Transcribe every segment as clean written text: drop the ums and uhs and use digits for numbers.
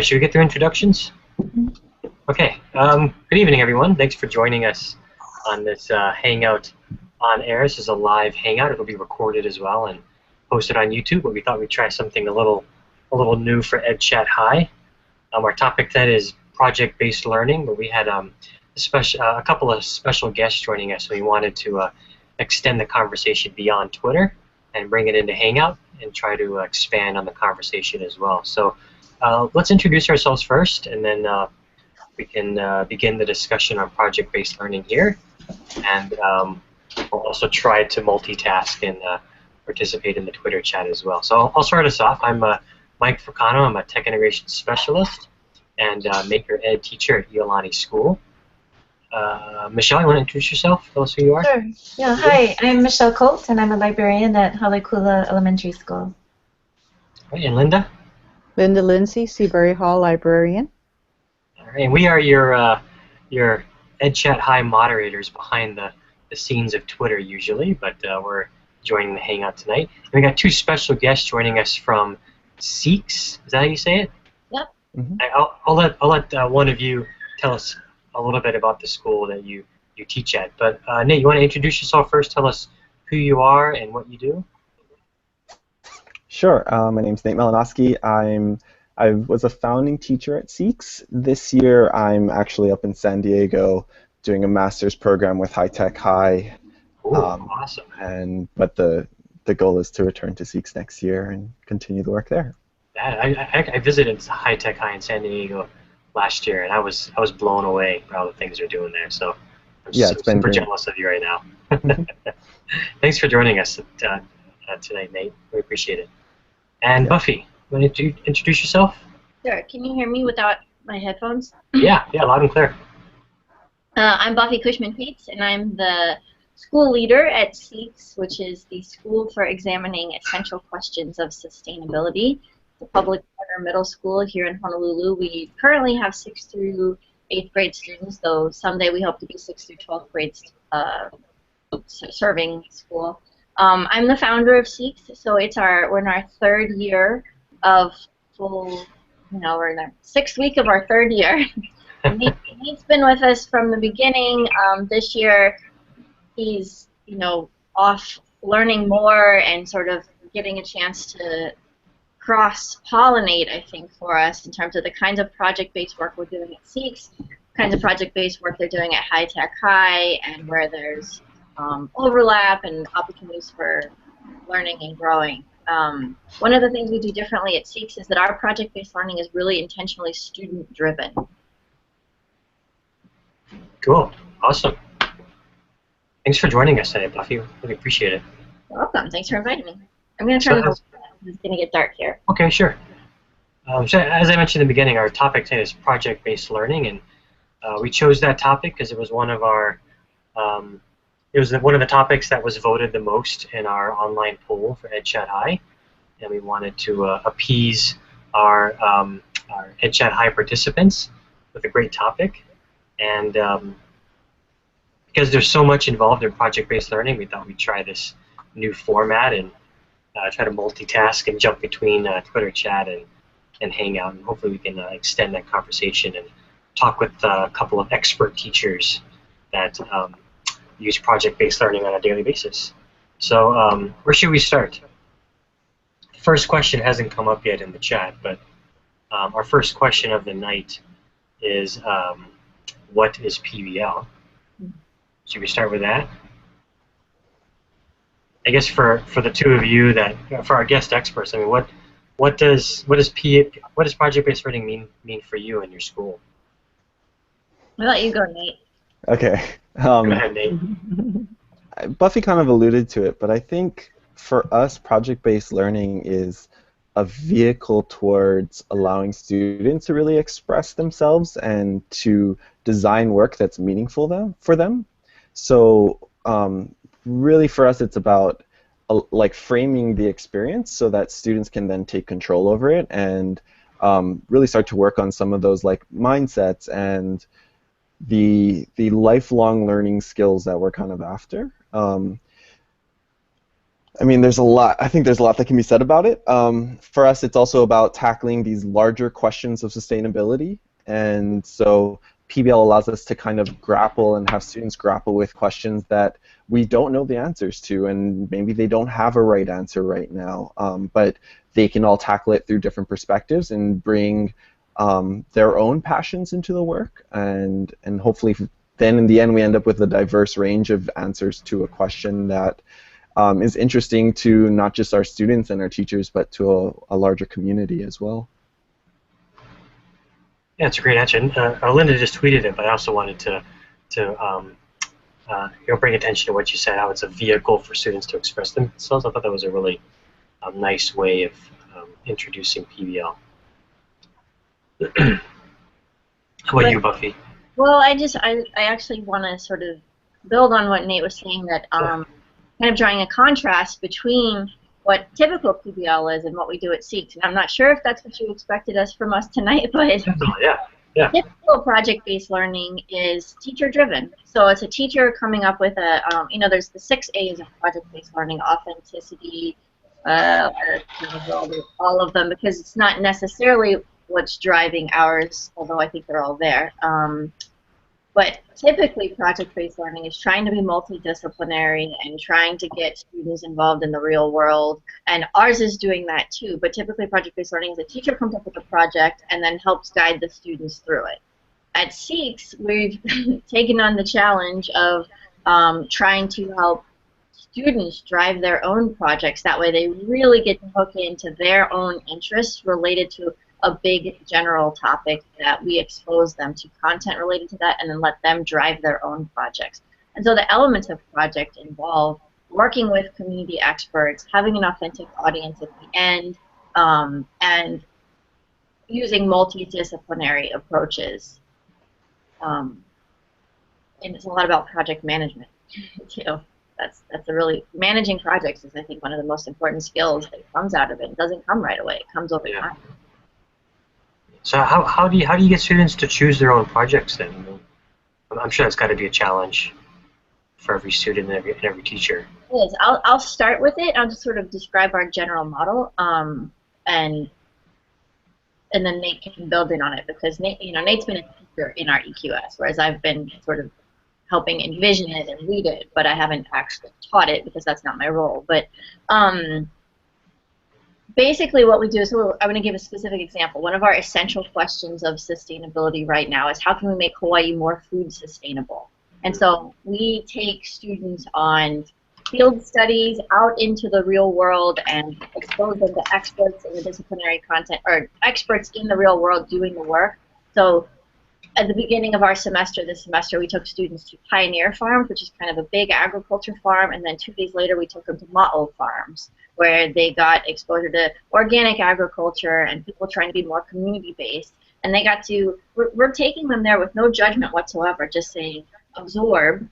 Should we get through introductions? Okay. Good evening, everyone. Thanks for joining us on this Hangout on air. This is a live Hangout. It'll be recorded as well and posted on YouTube. But we thought we'd try something a little new for EdChat High. Our topic then is project-based learning, but we had a couple of special guests joining us, so we wanted to extend the conversation beyond Twitter and bring it into Hangout and try to expand on the conversation as well. So let's introduce ourselves first, and then we can begin the discussion on project-based learning here. And we'll also try to multitask and participate in the Twitter chat as well. So I'll start us off. I'm Mike Fricano. I'm a tech integration specialist and Maker Ed teacher at Iolani School. Michelle, you want to introduce yourself? Tell us who you are. Sure. Yeah. Hi, I'm Michelle Colt, and I'm a librarian at Halikula Elementary School. Right, and Linda? Linda Lindsay, Seabury Hall librarian. All right, and we are your EdChat High moderators behind the scenes of Twitter usually, but we're joining the Hangout tonight. And we got two special guests joining us from SEEKS. Is that how you say it? Yep. Mm-hmm. I'll let one of you tell us a little bit about the school that you teach at. But Nate, you want to introduce yourself first? Tell us who you are and what you do. Sure. My name's Nate Malinowski. I was a founding teacher at SEEKS. This year, I'm actually up in San Diego doing a master's program with High Tech High. Ooh, awesome. But the goal is to return to SEEKS next year and continue the work there. I visited High Tech High in San Diego last year, and I was blown away by all the things they're doing there. So I'm super jealous of you right now. Thanks for joining us tonight, Nate. We appreciate it. And Buffy, want to introduce yourself? Sure. Can you hear me without my headphones? Yeah, loud and clear. I'm Buffy Cushman-Pates, and I'm the school leader at SEEKS, which is the School for Examining Essential Questions of Sustainability. The public charter middle school here in Honolulu. We currently have 6th through 8th grade students, though someday we hope to be 6th through 12th grades serving school. I'm the founder of SEEKS, so we're in our 3rd year of full, we're in our 6th week of our 3rd year. Nate's been with us from the beginning. This year, he's off learning more and sort of getting a chance to cross-pollinate, I think, for us in terms of the kinds of project-based work we're doing at SEEKS, kinds of project-based work they're doing at High Tech High, and where there's overlap and opportunities for learning and growing. One of the things we do differently at SEEKS is that our project-based learning is really intentionally student-driven. Cool. Awesome. Thanks for joining us today, Buffy. Really appreciate it. You're welcome. Thanks for inviting me. I'm going to turn it over. It's going to get dark here. Okay, sure. So as I mentioned in the beginning, our topic today is project-based learning, and we chose that topic because it was one of our one of the topics that was voted the most in our online poll for EdChat High, and we wanted to appease our EdChat High participants with a great topic, and because there's so much involved in project-based learning, we thought we'd try this new format and try to multitask and jump between Twitter chat and Hangout, and hopefully we can extend that conversation and talk with a couple of expert teachers that use project-based learning on a daily basis. So where should we start? The first question hasn't come up yet in the chat, but our first question of the night is, what is PBL? Should we start with that? I guess for the two of you for our guest experts, I mean, what does project-based learning mean for you and your school? I'll let you go, Nate. Okay. Go ahead, Nate. Buffy kind of alluded to it, but I think for us, project-based learning is a vehicle towards allowing students to really express themselves and to design work that's meaningful for them. So really for us, it's about like framing the experience so that students can then take control over it and really start to work on some of those like mindsets and the lifelong learning skills that we're kind of after. I mean, there's a lot. I think there's a lot that can be said about it. For us, it's also about tackling these larger questions of sustainability. And so PBL allows us to kind of grapple and have students grapple with questions that we don't know the answers to, and maybe they don't have a right answer right now. But they can all tackle it through different perspectives and bring their own passions into the work. And hopefully then in the end we end up with a diverse range of answers to a question that is interesting to not just our students and our teachers, but to a larger community as well. Yeah, it's a great answer. And, Linda just tweeted it, but I also wanted to bring attention to what you said, how it's a vehicle for students to express themselves. I thought that was a really nice way of introducing PBL. How about you, Buffy? Well, I actually want to sort of build on what Nate was saying, that kind of drawing a contrast between what typical PBL is and what we do at SEEKS. And I'm not sure if that's what you expected from us tonight, but Yeah. typical project-based learning is teacher-driven. So it's a teacher coming up with a, there's the 6 A's of project-based learning: authenticity, all of them, because it's not necessarily what's driving ours, although I think they're all there. But typically, project-based learning is trying to be multidisciplinary and trying to get students involved in the real world. And ours is doing that too. But typically, project-based learning is a teacher comes up with a project and then helps guide the students through it. At SEEKS, we've taken on the challenge of trying to help students drive their own projects. That way, they really get to hook into their own interests related to a big general topic that we expose them to content related to that, and then let them drive their own projects. And so the elements of project involve working with community experts, having an authentic audience at the end, and using multidisciplinary approaches. And it's a lot about project management too. That's a really, managing projects is, I think, one of the most important skills that comes out of it. It doesn't come right away. It comes over time. So how do you get students to choose their own projects then? I'm sure that's got to be a challenge for every student and every teacher. It is. I'll start with it. I'll just sort of describe our general model, and then Nate can build in on it, because Nate's been a teacher in our EQS, whereas I've been sort of helping envision it and lead it, but I haven't actually taught it because that's not my role. But basically what we do is, I'm going to give a specific example. One of our essential questions of sustainability right now is, how can we make Hawaii more food sustainable? And so we take students on field studies out into the real world and expose them to experts in the disciplinary content, or experts in the real world doing the work. So at the beginning of our semester, this semester, we took students to Pioneer Farms, which is kind of a big agriculture farm, and then 2 days later we took them to Ma'o Farms, where they got exposure to organic agriculture and people trying to be more community-based. And they got to, we're taking them there with no judgment whatsoever, just saying, absorb,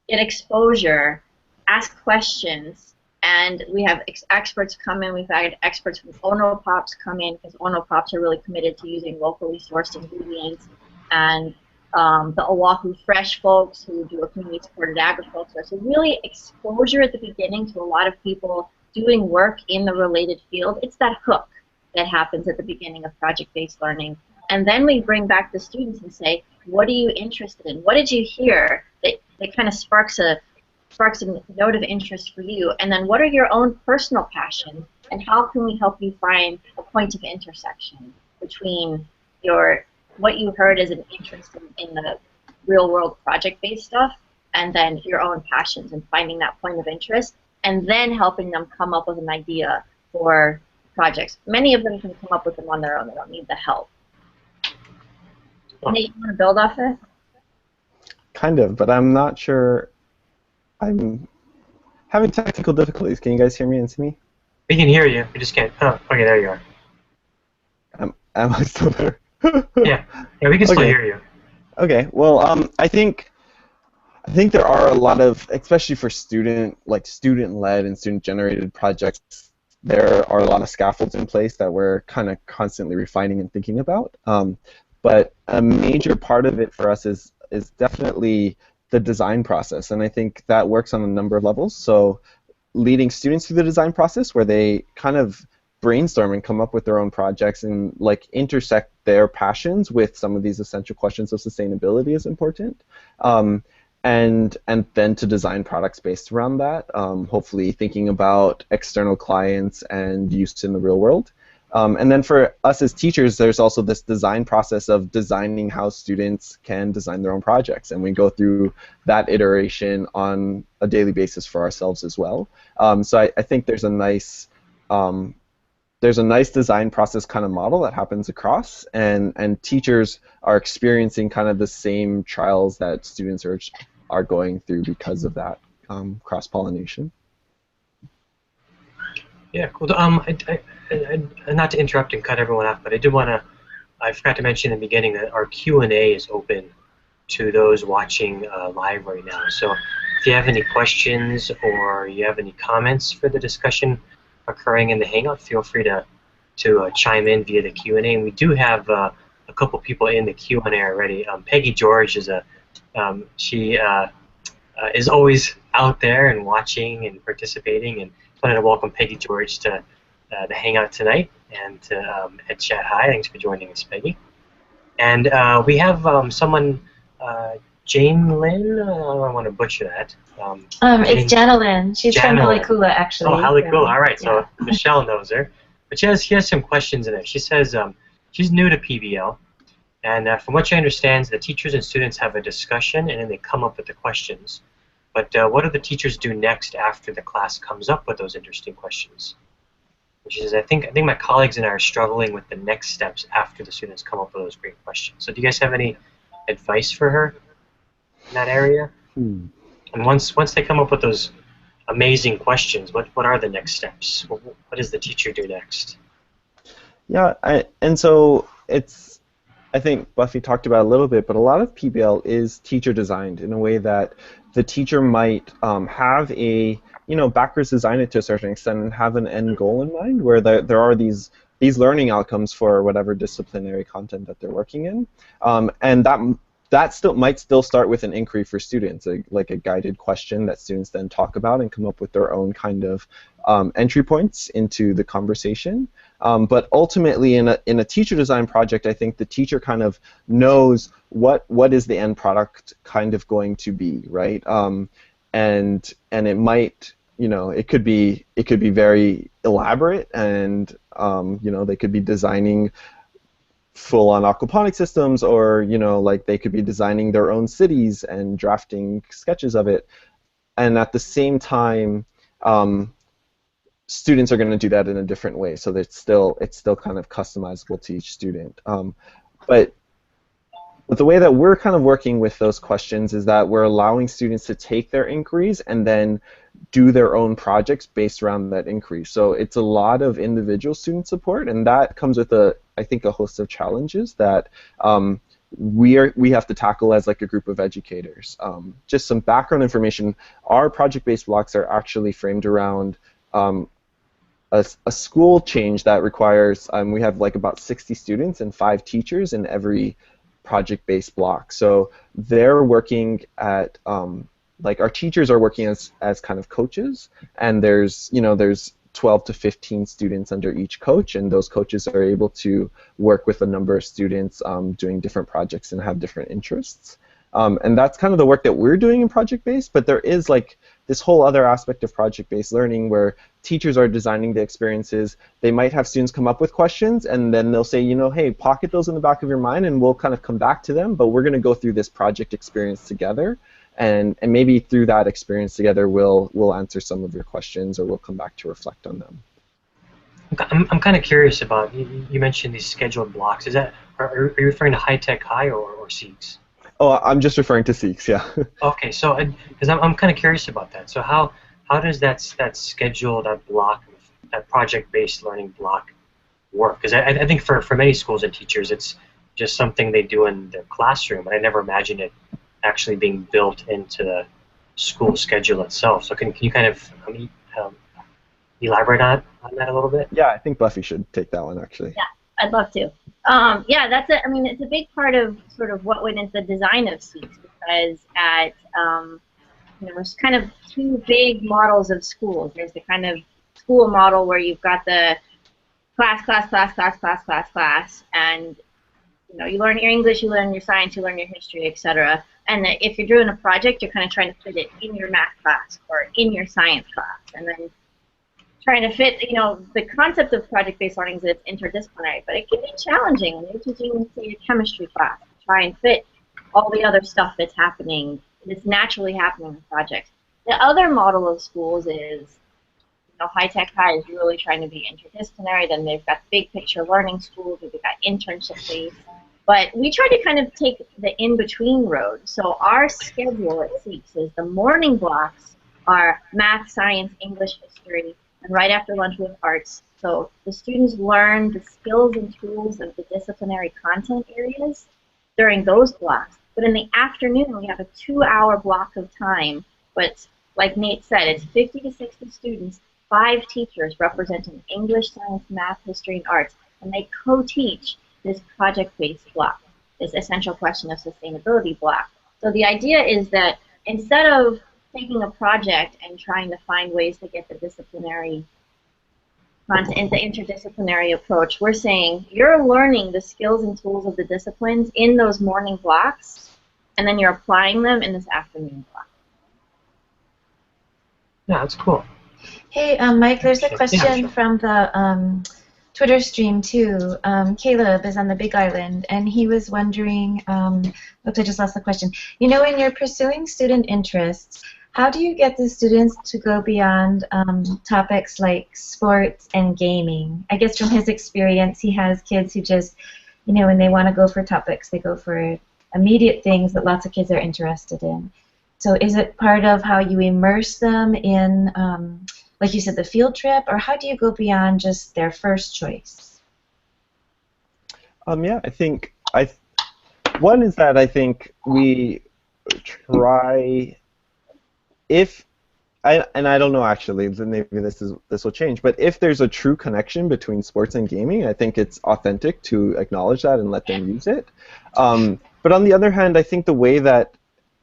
get exposure, ask questions, and we have experts come in. We've had experts from Ono Pops come in, because Ono Pops are really committed to using locally sourced ingredients, and the Oahu Fresh folks who do a community-supported agriculture. So really exposure at the beginning to a lot of people doing work in the related field. It's that hook that happens at the beginning of project-based learning. And then we bring back the students and say, what are you interested in? What did you hear that kind of sparks a note of interest for you? And then what are your own personal passions, and how can we help you find a point of intersection between what you heard as an interest in the real-world project-based stuff, and then your own passions, and finding that point of interest, and then helping them come up with an idea for projects. Many of them can come up with them on their own. They don't need the help. Nate, you want to build off it? Kind of, but I'm not sure. I'm having technical difficulties. Can you guys hear me and see me? We can hear you. We just can't. Oh, okay, there you are. Am I still there? Yeah, we can still hear you. Okay. Well, I think there are a lot of, especially for student-led and student-generated projects, there are a lot of scaffolds in place that we're kind of constantly refining and thinking about. But a major part of it for us is definitely the design process, and I think that works on a number of levels. So leading students through the design process where they kind of brainstorm and come up with their own projects and like intersect their passions with some of these essential questions of sustainability is important. And then to design products based around that, hopefully thinking about external clients and use in the real world. And then for us as teachers, there's also this design process of designing how students can design their own projects. And we go through that iteration on a daily basis for ourselves as well. So I think there's a nice design process kind of model that happens across, and teachers are experiencing kind of the same trials that students are going through because of that cross-pollination. Yeah, cool. Not to interrupt and cut everyone off, but I did want to. I forgot to mention in the beginning that our Q&A is open to those watching live right now. So if you have any questions or you have any comments for the discussion occurring in the Hangout, feel free to chime in via the Q&A. And we do have a couple people in the Q&A already. Peggy George is she is always out there and watching and participating, and wanted to welcome Peggy George to the Hangout tonight, and to at Chat Hi. Thanks for joining us, Peggy. And we have someone, Jane Lynn. I don't want to butcher that. It's Janelyn. She's from Halikula, actually. Oh, Halikula. All right. So yeah. Michelle knows her, but she has some questions in there. She says she's new to PBL, and from what she understands, the teachers and students have a discussion, and then they come up with the questions. But what do the teachers do next after the class comes up with those interesting questions? And she says, I think my colleagues and I are struggling with the next steps after the students come up with those great questions. So do you guys have any advice for her in that area? And once they come up with those amazing questions, what are the next steps? What does the teacher do next? Yeah, and so I think Buffy talked about it a little bit, but a lot of PBL is teacher designed in a way that the teacher might have a, backwards design it to a certain extent and have an end goal in mind where there are these learning outcomes for whatever disciplinary content that they're working in. And that might still start with an inquiry for students, like a guided question that students then talk about and come up with their own kind of entry points into the conversation. But ultimately, in a teacher design project, I think the teacher kind of knows what is the end product kind of going to be, right? And it might, it could be very elaborate, and they could be designing full-on aquaponic systems, or like they could be designing their own cities and drafting sketches of it. And at the same time, students are going to do that in a different way, so that it's still kind of customizable to each student. But the way that we're kind of working with those questions is that we're allowing students to take their inquiries and then do their own projects based around that inquiry. So it's a lot of individual student support, and that comes with I think a host of challenges that we have to tackle as like a group of educators. Just some background information: our project-based blocks are actually framed around a school change that requires, we have like about 60 students and 5 teachers in every project-based block. So they're working at, like our teachers are working as kind of coaches, and there's 12 to 15 students under each coach, and those coaches are able to work with a number of students doing different projects and have different interests. And that's kind of the work that we're doing in project-based, but there is like this whole other aspect of project-based learning where teachers are designing the experiences. They might have students come up with questions, and then they'll say, hey, pocket those in the back of your mind, and we'll kind of come back to them, but we're going to go through this project experience together, and maybe through that experience together we'll answer some of your questions, or we'll come back to reflect on them. I'm kind of curious about, you mentioned these scheduled blocks. Are you referring to High Tech High or SEEKS? Oh, I'm just referring to SEEKS, yeah. Okay, so because I'm kind of curious about that. So how does that schedule, that block, that project-based learning block work? Because I think for many schools and teachers, it's just something they do in their classroom, but I never imagined it actually being built into the school schedule itself. So can you kind of elaborate on that a little bit? Yeah, I think Buffy should take that one actually. Yeah, I'd love to. Yeah, that's it. I mean, it's a big part of sort of what went into the design of SEEKS, because at there's kind of two big models of schools. There's the kind of school model where you've got the class, and you learn your English, you learn your science, you learn your history, etc. And if you're doing a project, you're kind of trying to fit it in your math class or in your science class, and then trying to fit, the concept of project-based learning is that it's interdisciplinary, but it can be challenging when you're teaching, say, a chemistry class to try and fit all the other stuff that's happening, that's naturally happening in projects. The other model of schools is, high-tech high is really trying to be interdisciplinary. Then they've got big picture learning schools, or they've got internship-based. But we try to kind of take the in-between road. So our schedule at SEEKS is the morning blocks are math, science, English, history, and right after lunch we have arts. So the students learn the skills and tools of the disciplinary content areas during those blocks. But in the afternoon, we have a 2-hour block of time. But like Nate said, it's 50 to 60 students, 5 teachers representing English, science, math, history, and arts. And they co-teach this project-based block, this essential question of sustainability block. So the idea is that instead of taking a project and trying to find ways to get the disciplinary content, the interdisciplinary approach, we're saying you're learning the skills and tools of the disciplines in those morning blocks, and then you're applying them in this afternoon block. Yeah, that's cool. Hey, Mike, there's a Yeah, question sure. from the Twitter stream, too. Caleb is on the Big Island, and he was wondering, oops, I just lost the question. In your pursuing student interests, how do you get the students to go beyond topics like sports and gaming? I guess from his experience, he has kids who just, when they want to go for topics, they go for immediate things that lots of kids are interested in. So is it part of how you immerse them in, like you said, the field trip, or how do you go beyond just their first choice? Yeah, I think one is that I think we try and I don't know actually, maybe this will change, but if there's a true connection between sports and gaming, I think it's authentic to acknowledge that and let them use it. But on the other hand, I think the way that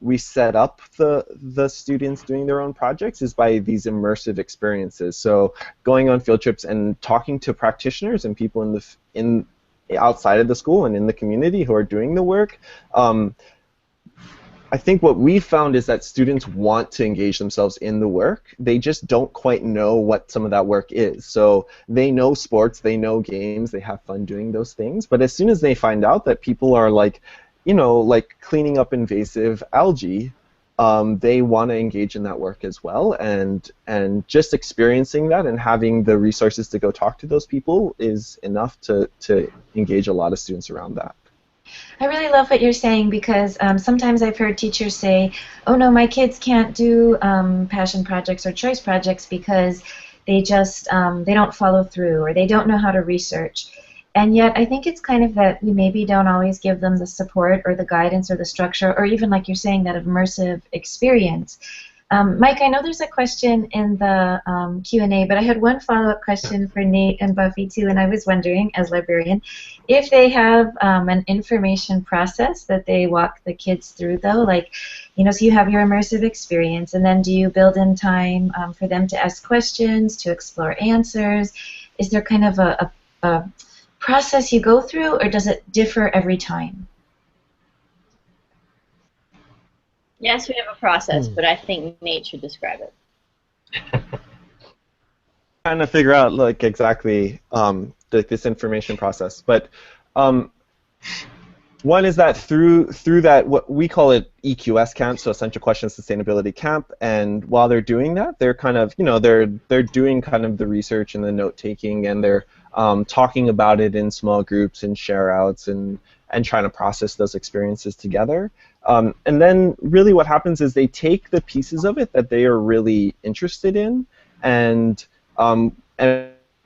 we set up the students doing their own projects is by these immersive experiences. So going on field trips and talking to practitioners and people outside of the school and in the community who are doing the work. I think what we found is that students want to engage themselves in the work. They just don't quite know what some of that work is. So they know sports, they know games, they have fun doing those things. But as soon as they find out that people are like cleaning up invasive algae, they want to engage in that work as well. And just experiencing that and having the resources to go talk to those people is enough to engage a lot of students around that. I really love what you're saying because sometimes I've heard teachers say, oh no, my kids can't do passion projects or choice projects because they just they don't follow through or they don't know how to research. And yet I think it's kind of that we maybe don't always give them the support or the guidance or the structure or even, like you're saying, that immersive experience. Mike, I know there's a question in the Q&A, but I had one follow-up question for Nate and Buffy too, and I was wondering, as librarian, if they have an information process that they walk the kids through, though, like, so you have your immersive experience, and then do you build in time for them to ask questions, to explore answers? Is there kind of a process you go through, or does it differ every time? Yes, we have a process, but I think Nate should describe it. Trying to figure out like exactly this information process, but one is that through that, what we call it EQS camp, so Essential Questions Sustainability Camp, and while they're doing that, they're kind of they're doing kind of the research and the note taking, and they're talking about it in small groups and share outs and trying to process those experiences together. And then really what happens is they take the pieces of it that they are really interested in, and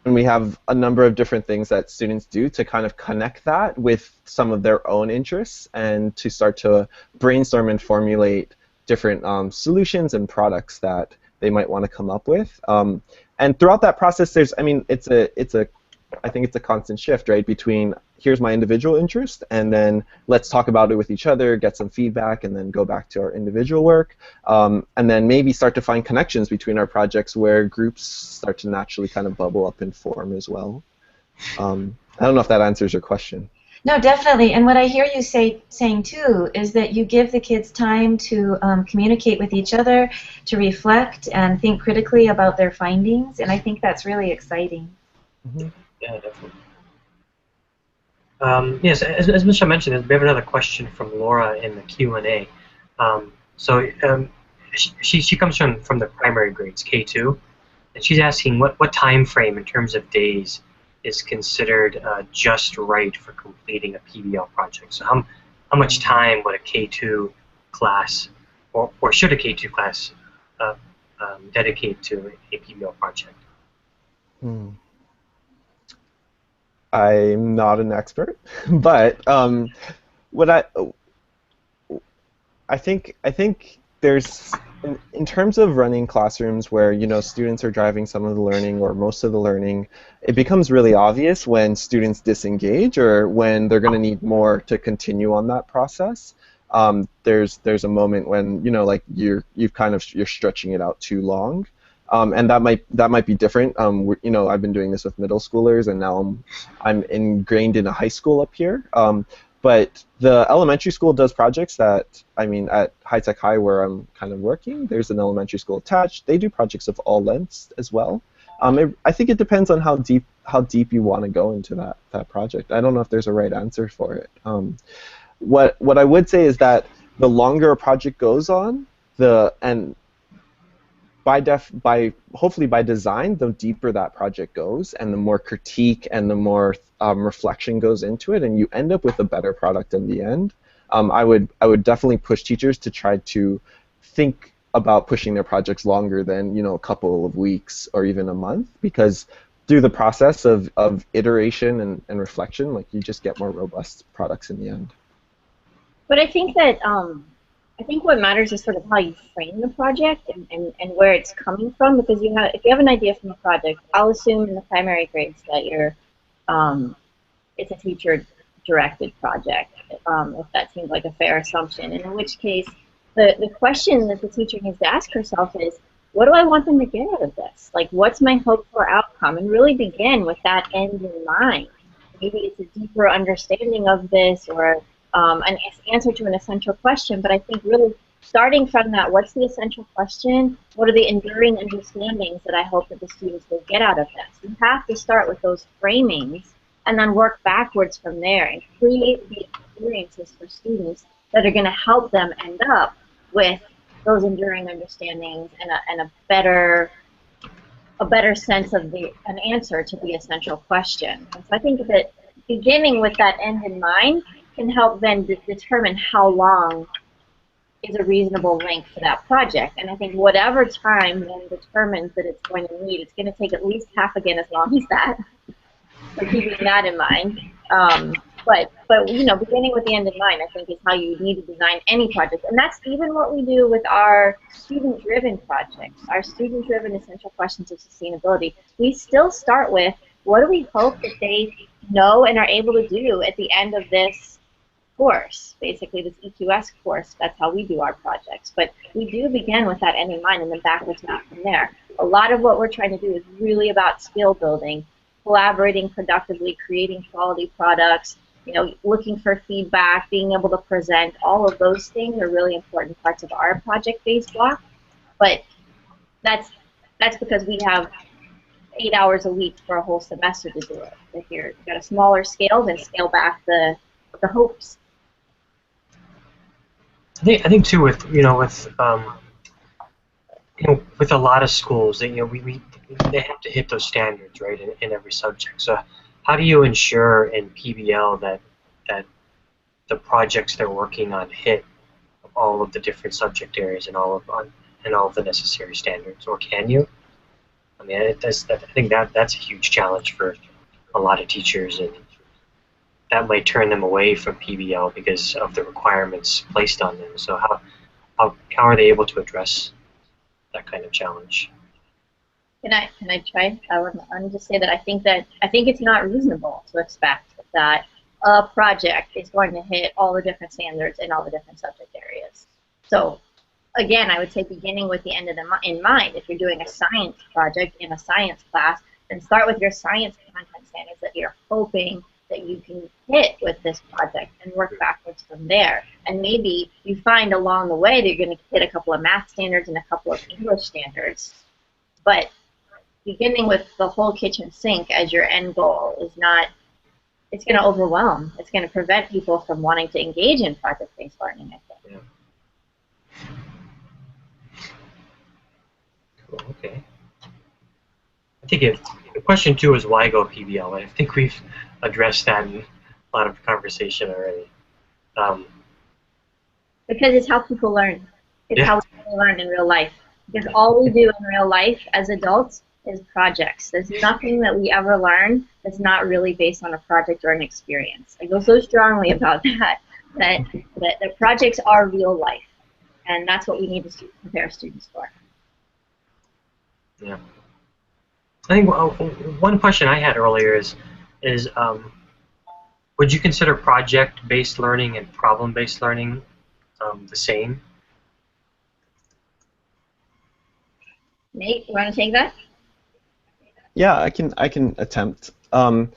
we have a number of different things that students do to kind of connect that with some of their own interests and to start to brainstorm and formulate different solutions and products that they might want to come up with. And throughout that process, I think it's a constant shift, right, between here's my individual interest, and then let's talk about it with each other, get some feedback, and then go back to our individual work, and then maybe start to find connections between our projects where groups start to naturally kind of bubble up and form as well. I don't know if that answers your question. No, definitely. And what I hear you saying too is that you give the kids time to communicate with each other, to reflect and think critically about their findings, and I think that's really exciting. Mm-hmm. Yeah, definitely. Yes, as Michelle mentioned, we have another question from Laura in the Q&A. She comes from the primary grades, K2, and she's asking what time frame in terms of days is considered just right for completing a PBL project. So how much time would a K2 class, or should a K2 class dedicate to a PBL project? I'm not an expert, but what I think there's in terms of running classrooms where students are driving some of the learning or most of the learning, it becomes really obvious when students disengage or when they're going to need more to continue on that process. There's a moment when like you're stretching it out too long. And that might be different. I've been doing this with middle schoolers, and now I'm ingrained in a high school up here. But the elementary school does projects that, at High Tech High where I'm kind of working, there's an elementary school attached. They do projects of all lengths as well. I think it depends on how deep you want to go into that project. I don't know if there's a right answer for it. What I would say is that the longer a project goes on, hopefully by design, the deeper that project goes, and the more critique and the more reflection goes into it, and you end up with a better product in the end. I would definitely push teachers to try to think about pushing their projects longer than a couple of weeks or even a month, because through the process of iteration and reflection, like, you just get more robust products in the end. But I think that I think what matters is sort of how you frame the project and where it's coming from, because if you have an idea from a project, I'll assume in the primary grades that it's a teacher-directed project, if that seems like a fair assumption, and in which case the question that the teacher needs to ask herself is, what do I want them to get out of this? Like, what's my hope for outcome? And really begin with that end in mind. Maybe it's a deeper understanding of this, or an answer to an essential question, but I think really starting from that, what's the essential question? What are the enduring understandings that I hope that the students will get out of this? You have to start with those framings and then work backwards from there and create the experiences for students that are going to help them end up with those enduring understandings and a better sense of an answer to the essential question. And so I think that beginning with that end in mind can help then determine how long is a reasonable length for that project. And I think whatever time then determines that it's going to need, it's going to take at least half again as long as that. So keeping that in mind. But beginning with the end in mind, I think, is how you need to design any project. And that's even what we do with our student-driven projects, our student-driven essential questions of sustainability. We still start with, what do we hope that they know and are able to do at the end of this course, basically this EQS course? That's how we do our projects. But we do begin with that end in mind and then backwards map from there. A lot of what we're trying to do is really about skill building, collaborating productively, creating quality products, looking for feedback, being able to present. All of those things are really important parts of our project-based block. But that's because we have 8 hours a week for a whole semester to do it. If you've got a smaller scale, then scale back the hopes. I think too, with a lot of schools, they have to hit those standards, right, in every subject. So how do you ensure in PBL that the projects they're working on hit all of the different subject areas and all of the necessary standards, or can you? I mean, I think that's a huge challenge for a lot of teachers, and that might turn them away from PBL because of the requirements placed on them. So how are they able to address that kind of challenge? Can I try? I want to just say that I think it's not reasonable to expect that a project is going to hit all the different standards in all the different subject areas. So again, I would say beginning with the end of in mind. If you're doing a science project in a science class, then start with your science content standards that you're hoping that you can hit with this project and work backwards from there. And maybe you find along the way that you're going to hit a couple of math standards and a couple of English standards. But beginning with the whole kitchen sink as your end goal is not, it's going to overwhelm. It's going to prevent people from wanting to engage in project-based learning, I think. Yeah. Cool, okay. I think the question two is why go PBL? I think we've addressed that in a lot of conversation already. Because it's how people learn. It's Yeah. how we learn in real life. Because all we do in real life as adults is projects. There's nothing that we ever learn that's not really based on a project or an experience. I feel so strongly about that projects are real life. And that's what we need to prepare students for. Yeah. I think one question I had earlier is would you consider project-based learning and problem-based learning the same? Nate, you want to take that? Yeah, I can attempt. I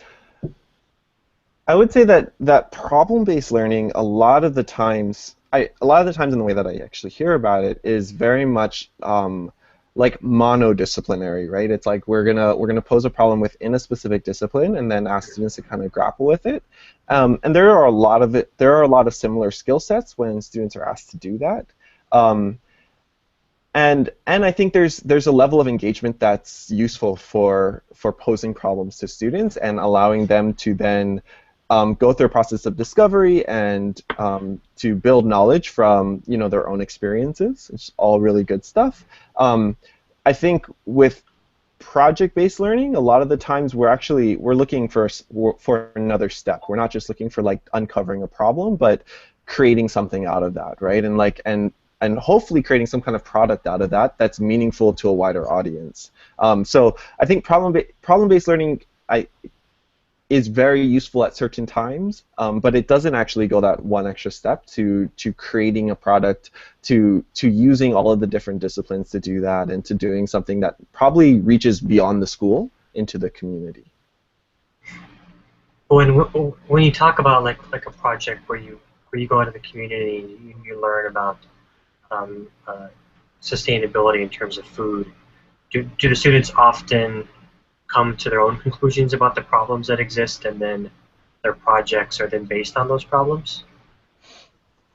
would say that problem-based learning a lot of the times in the way that I actually hear about it is very much like monodisciplinary, right? It's like we're gonna pose a problem within a specific discipline and then ask students to kind of grapple with it. And there are a lot of similar skill sets when students are asked to do that. And I think there's a level of engagement that's useful for posing problems to students and allowing them to then go through a process of discovery and to build knowledge from their own experiences. It's all really good stuff. I think with project-based learning, a lot of the times we're looking for another step. We're not just looking for like uncovering a problem, but creating something out of that, right? And hopefully creating some kind of product out of that that's meaningful to a wider audience. So I think problem-based learning is very useful at certain times, but it doesn't actually go that one extra step to creating a product, to using all of the different disciplines to do that, and to doing something that probably reaches beyond the school into the community. When you talk about like a project where you go into the community and you learn about sustainability in terms of food, do the students often come to their own conclusions about the problems that exist, and then their projects are then based on those problems?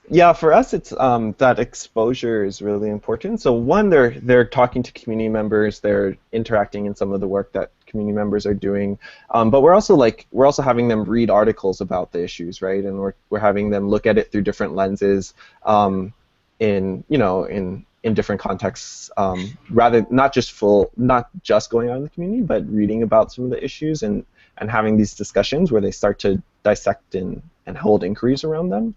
Yeah, for us, it's that exposure is really important. So one, they're talking to community members, they're interacting in some of the work that community members are doing, but we're also having them read articles about the issues, right? And we're having them look at it through different lenses, in different contexts, rather not just going on in the community, but reading about some of the issues and having these discussions where they start to dissect and hold inquiries around them,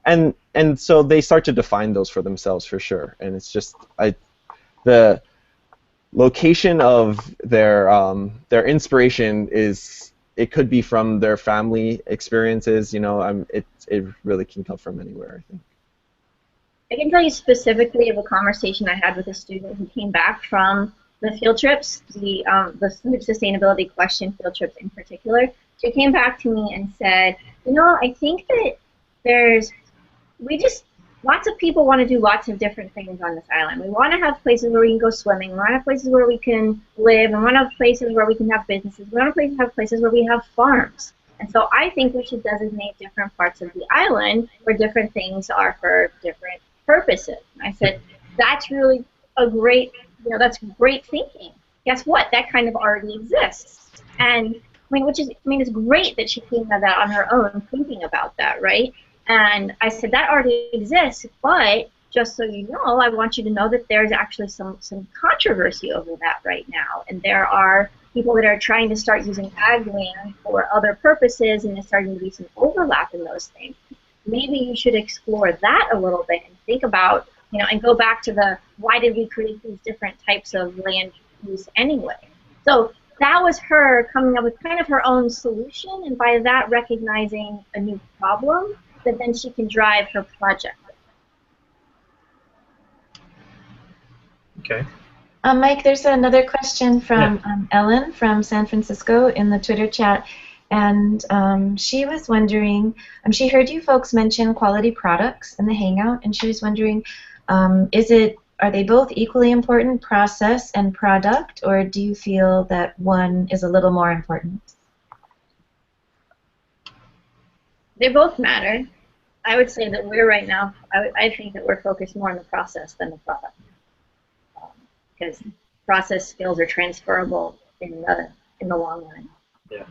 and so they start to define those for themselves for sure. And it's just the location of their inspiration it could be from their family experiences. It really can come from anywhere, I think. I can tell you specifically of a conversation I had with a student who came back from the field trips, the food sustainability question field trips in particular. She came back to me and said, I think that lots of people want to do lots of different things on this island. We want to have places where we can go swimming. We want to have places where we can live. We want to have places where we can have businesses. We want to have places where we have farms. And so I think we should designate different parts of the island where different things are for different purposes. And I said, that's really that's great thinking. Guess what? That kind of already exists. And it's great that she came to that on her own, thinking about that, right? And I said, that already exists, but just so you know, I want you to know that there's actually some controversy over that right now. And there are people that are trying to start using ag land for other purposes, and there's starting to be some overlap in those things. Maybe you should explore that a little bit and think about, and go back to why did we create these different types of land use anyway? So that was her coming up with kind of her own solution, and by that recognizing a new problem that then she can drive her project. Okay. Mike, there's another question from Ellen from San Francisco in the Twitter chat, and she was wondering, she heard you folks mention quality products in the Hangout, and she was wondering, are they both equally important, process and product, or do you feel that one is a little more important? They both matter. I would say that we're right now, I think that we're focused more on the process than the product. Because process skills are transferable in the long run. Yeah.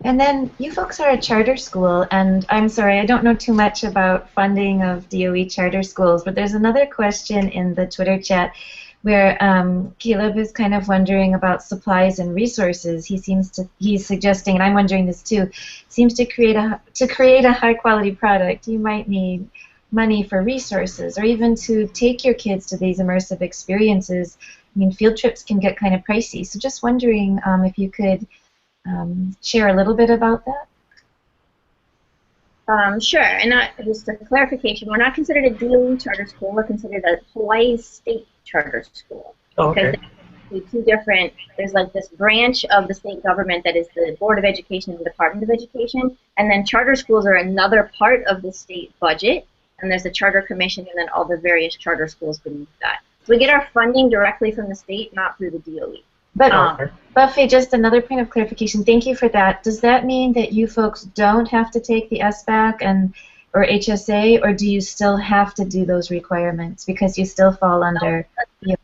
And then you folks are a charter school, and I'm sorry, I don't know too much about funding of DOE charter schools, but there's another question in the Twitter chat where Caleb is kind of wondering about supplies and resources. He's suggesting, and I'm wondering this too, seems to create a high quality product, you might need money for resources, or even to take your kids to these immersive experiences. I mean, field trips can get kind of pricey, so just wondering if you could share a little bit about that. Sure, and just a clarification, we're not considered a DOE charter school, we're considered a Hawaii State charter school. Oh, okay. Because there's two different, there's like this branch of the state government that is the Board of Education and the Department of Education, and then charter schools are another part of the state budget, and there's a charter commission and then all the various charter schools beneath that. So we get our funding directly from the state, not through the DOE. But Buffy, just another point of clarification. Thank you for that. Does that mean that you folks don't have to take the SBAC or HSA, or do you still have to do those requirements because you still fall under? We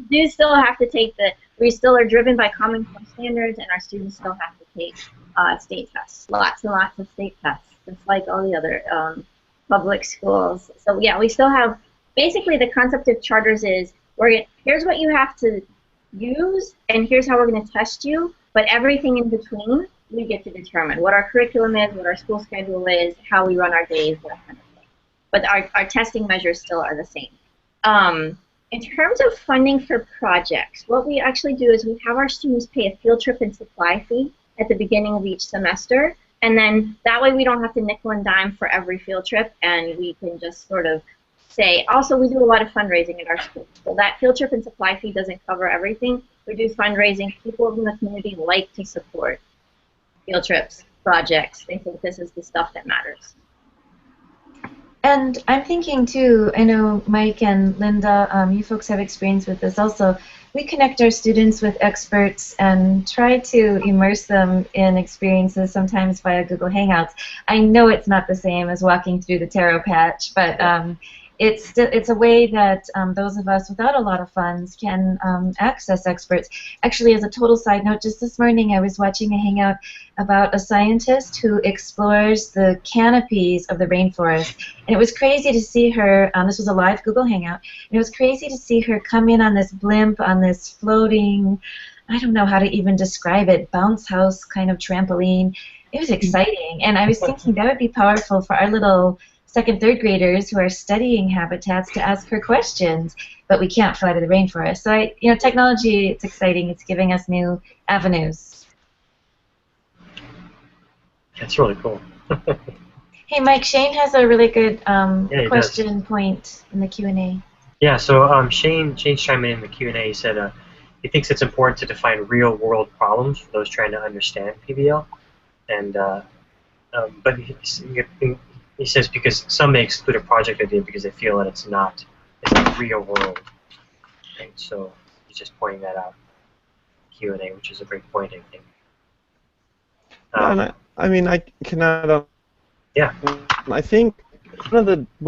do still have to take we still are driven by Common Core standards, and our students still have to take state tests. Lots and lots of state tests, just like all the other public schools. So yeah, we still have. Basically, the concept of charters is here's what you have to use, and here's how we're going to test you, but everything in between, we get to determine what our curriculum is, what our school schedule is, how we run our days, that kind of thing. But our testing measures still are the same. In terms of funding for projects, what we actually do is we have our students pay a field trip and supply fee at the beginning of each semester, and then that way we don't have to nickel and dime for every field trip, and we can just sort of say, also we do a lot of fundraising at our school. So that field trip and supply fee doesn't cover everything. We do fundraising. People in the community like to support field trips, projects. They think this is the stuff that matters. And I'm thinking too, I know Mike and Linda, you folks have experience with this also. We connect our students with experts and try to immerse them in experiences sometimes via Google Hangouts. I know it's not the same as walking through the taro patch, but it's a way that those of us without a lot of funds can access experts. Actually, as a total side note, just this morning I was watching a hangout about a scientist who explores the canopies of the rainforest. And it was crazy to see her, this was a live Google Hangout, and it was crazy to see her come in on this blimp, on this floating, I don't know how to even describe it, bounce house kind of trampoline. It was exciting, and I was thinking that would be powerful for our little second, third graders who are studying habitats to ask her questions, but we can't fly to the rainforest. So technology, it's exciting. It's giving us new avenues. That's really cool. Hey, Mike, Shane has a really good question point in the Q&A. Yeah, so Shane's chiming in the Q&A. He said he thinks it's important to define real-world problems for those trying to understand PBL, and but he says because some may exclude a project idea because they feel that it's not real world. And so he's just pointing that out in Q&A, which is a great point, I think. I mean, I can add on. Yeah. I think one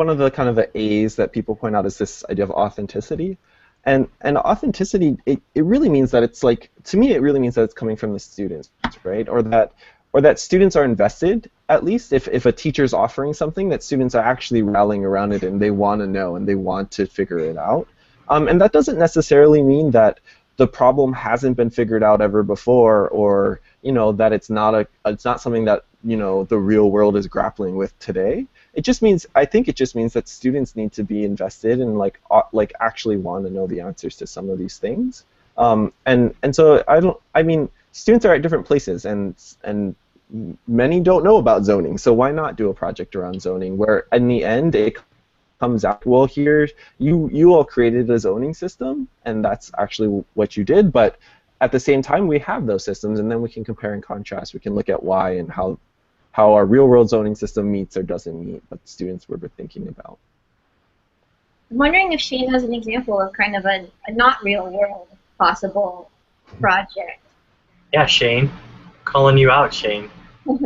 of the kind of the A's that people point out is this idea of authenticity. And authenticity, it really means that it's like, to me, it really means that it's coming from the students, right? Or that students are invested, at least if a teacher's offering something, that students are actually rallying around it and they want to know and they want to figure it out. And that doesn't necessarily mean that the problem hasn't been figured out ever before, or that it's not something that the real world is grappling with today. I think it just means that students need to be invested and like actually want to know the answers to some of these things. And so I mean, students are at different places, and many don't know about zoning. So why not do a project around zoning, where in the end it comes out, well, here you all created a zoning system, and that's actually what you did. But at the same time, we have those systems, and then we can compare and contrast. We can look at why and how our real-world zoning system meets or doesn't meet what students were thinking about. I'm wondering if Shane has an example of kind of a not real world possible project. Yeah, Shane. Calling you out, Shane. And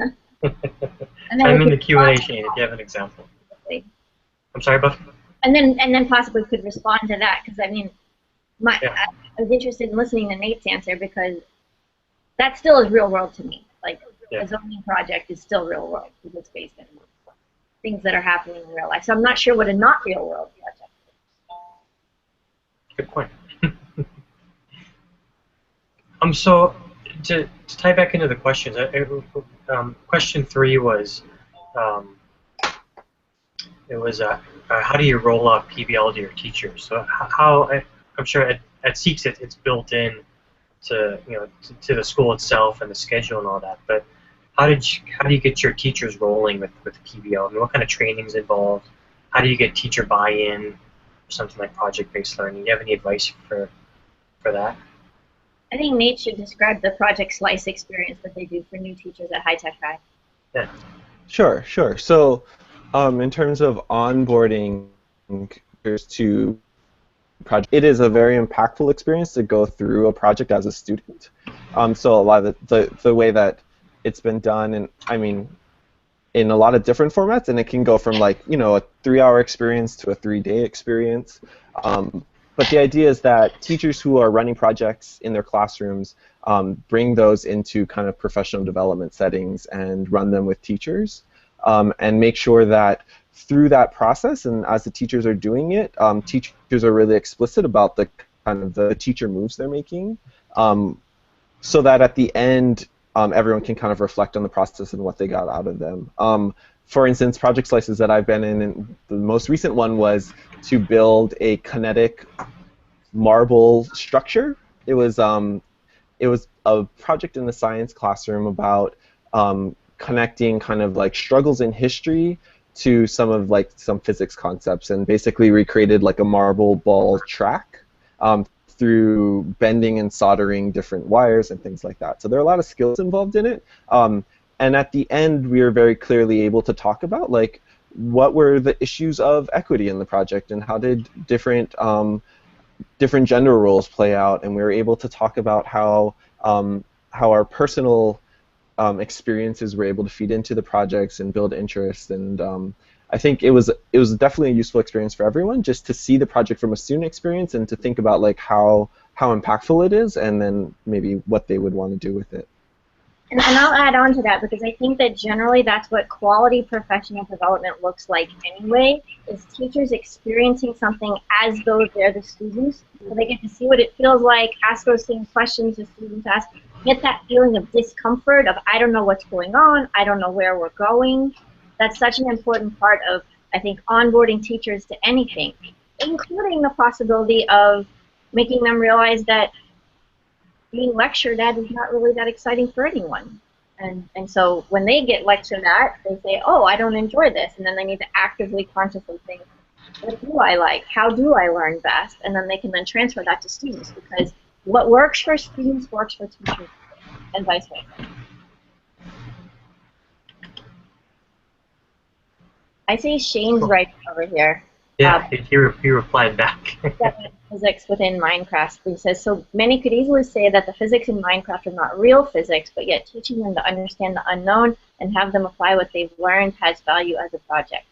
then Chime we in the could Q&A, Shane, if you have an example. I'm sorry, Buffy? And then possibly could respond to that, because I mean, Yeah. I was interested in listening to Nate's answer, because that still is real world to me. Like, Yeah. a zoning project is still real world, because it's based on things that are happening in real life. So I'm not sure what a not real world project is. Good point. So to tie back into the questions, question 3 was, how do you roll out PBL to your teachers? So I'm sure at Seeks it's built in to to the school itself and the schedule and all that. But how do you get your teachers rolling with PBL? I mean, what kind of trainings involved? How do you get teacher buy-in for something like project-based learning? Do you have any advice for that? I think Nate should describe the Project Slice experience that they do for new teachers at High Tech High. Yeah. Sure. So, in terms of onboarding teachers to project, it is a very impactful experience to go through a project as a student. So a lot of the way that it's been done, and I mean, in a lot of different formats, and it can go from like a 3-hour experience to a 3-day experience. But the idea is that teachers who are running projects in their classrooms bring those into kind of professional development settings and run them with teachers, and make sure that through that process, and as the teachers are doing it, teachers are really explicit about the kind of the teacher moves they're making, so that at the end, everyone can kind of reflect on the process and what they got out of them. For instance, project slices that I've been in, and the most recent one was to build a kinetic marble structure. It was a project in the science classroom about connecting kind of like struggles in history to some physics concepts, and basically recreated like a marble ball track through bending and soldering different wires and things like that. So there are a lot of skills involved in it. And at the end, we were very clearly able to talk about like what were the issues of equity in the project, and how did different gender roles play out, and we were able to talk about how our personal experiences were able to feed into the projects and build interest. And I think it was definitely a useful experience for everyone, just to see the project from a student experience and to think about like how impactful it is, and then maybe what they would want to do with it. And I'll add on to that, because I think that generally that's what quality professional development looks like anyway, is teachers experiencing something as though they're the students, so they get to see what it feels like, ask those same questions the students ask, get that feeling of discomfort of I don't know what's going on, I don't know where we're going. That's such an important part of, I think, onboarding teachers to anything, including the possibility of making them realize that being lectured at is not really that exciting for anyone. And so when they get lectured at, they say, oh, I don't enjoy this. And then they need to actively, consciously think, what do I like? How do I learn best? And then they can then transfer that to students, because what works for students works for teachers, and vice versa. I see Shane's right over here. Yeah, he replied back. Physics within Minecraft. He says, so many could easily say that the physics in Minecraft are not real physics, but yet teaching them to understand the unknown and have them apply what they've learned has value as a project.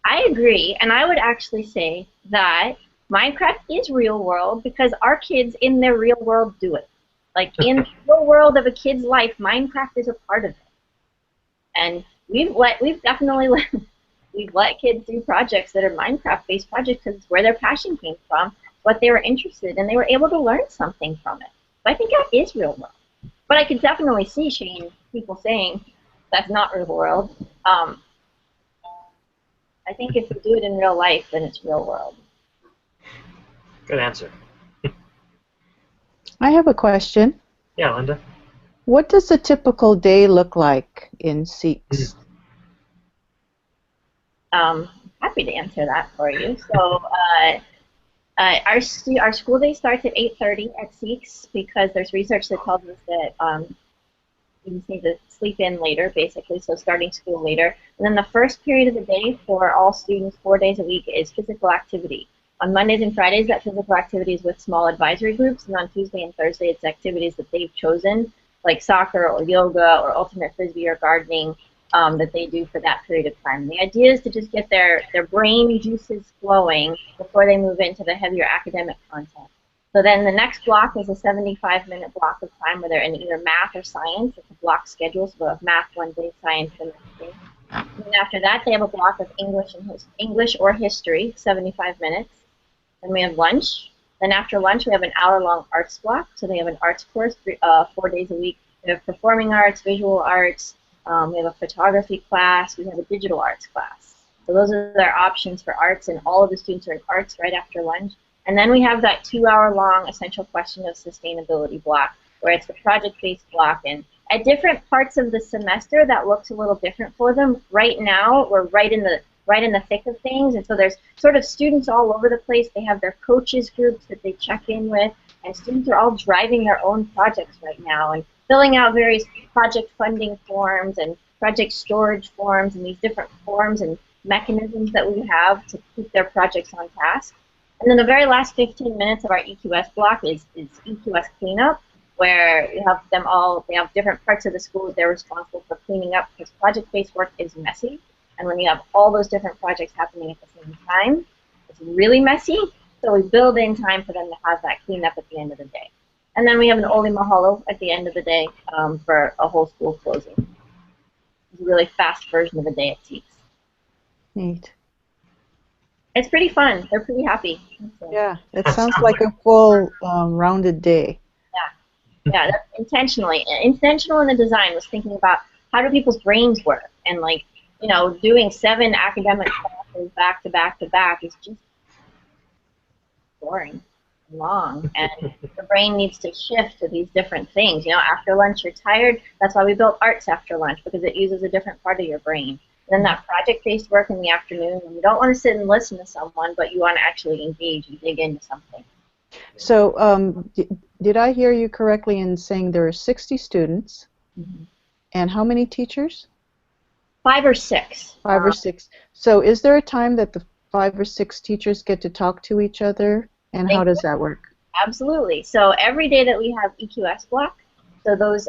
I agree, and I would actually say that Minecraft is real world because our kids in their real world do it. Like in the real world of a kid's life, Minecraft is a part of it. And we've definitely let kids do projects that are Minecraft-based projects because it's where their passion came from, what they were interested in, and they were able to learn something from it. So I think that is real world. But I could definitely see, Shane, people saying that's not real world. I think if you do it in real life, then it's real world. Good answer. I have a question. Yeah, Linda. What does a typical day look like in SEEKS? Happy to answer that for you. So our school day starts at 8:30 at SEEKS because there's research that tells us that you just need to sleep in later, basically, so starting school later. And then the first period of the day for all students 4 days a week is physical activity. On Mondays and Fridays, that physical activity is with small advisory groups, and on Tuesday and Thursday, it's activities that they've chosen, like soccer or yoga or ultimate frisbee or gardening, that they do for that period of time. And the idea is to just get their brain juices flowing before they move into the heavier academic content. So then the next block is a 75-minute block of time where they're in either math or science. It's a block schedule, so they'll have math one day, science the next day. And then after that, they have a block of English or history, 75 minutes. Then we have lunch. Then after lunch, we have an hour-long arts block. So they have an arts course 4 days a week. We have performing arts, visual arts. We have a photography class. We have a digital arts class. So those are their options for arts, and all of the students are in arts right after lunch. And then we have that 2-hour-long essential question of sustainability block, where it's the project-based block. And at different parts of the semester, that looks a little different for them. Right now, we're right in the thick of things, and so there's sort of students all over the place. They have their coaches groups that they check in with, and students are all driving their own projects right now and filling out various project funding forms and project storage forms and these different forms and mechanisms that we have to keep their projects on task. And then the very last 15 minutes of our EQS block is EQS cleanup, where you have them all, they have different parts of the school that they're responsible for cleaning up because project-based work is messy. And when you have all those different projects happening at the same time, it's really messy. So we build in time for them to have that cleanup at the end of the day. And then we have an Oli Mahalo at the end of the day for a whole school closing. It's a really fast version of a day at SEEKS. Neat. It's pretty fun. They're pretty happy. So. Yeah, it sounds like a full rounded day. Yeah, that's intentionally. Intentional in the design was thinking about how do people's brains work, and like, you know, doing 7 academic classes back to back to back is just boring, long, and the brain needs to shift to these different things. You know, after lunch you're tired. That's why we built arts after lunch, because it uses a different part of your brain. And then that project-based work in the afternoon, and you don't want to sit and listen to someone, but you want to actually engage and dig into something. So did I hear you correctly in saying there are 60 students, and how many teachers? 5 or 6. 5 or 6. So is there a time that the 5 or 6 teachers get to talk to each other, and how does that work? Absolutely. So every day that we have EQS block, so those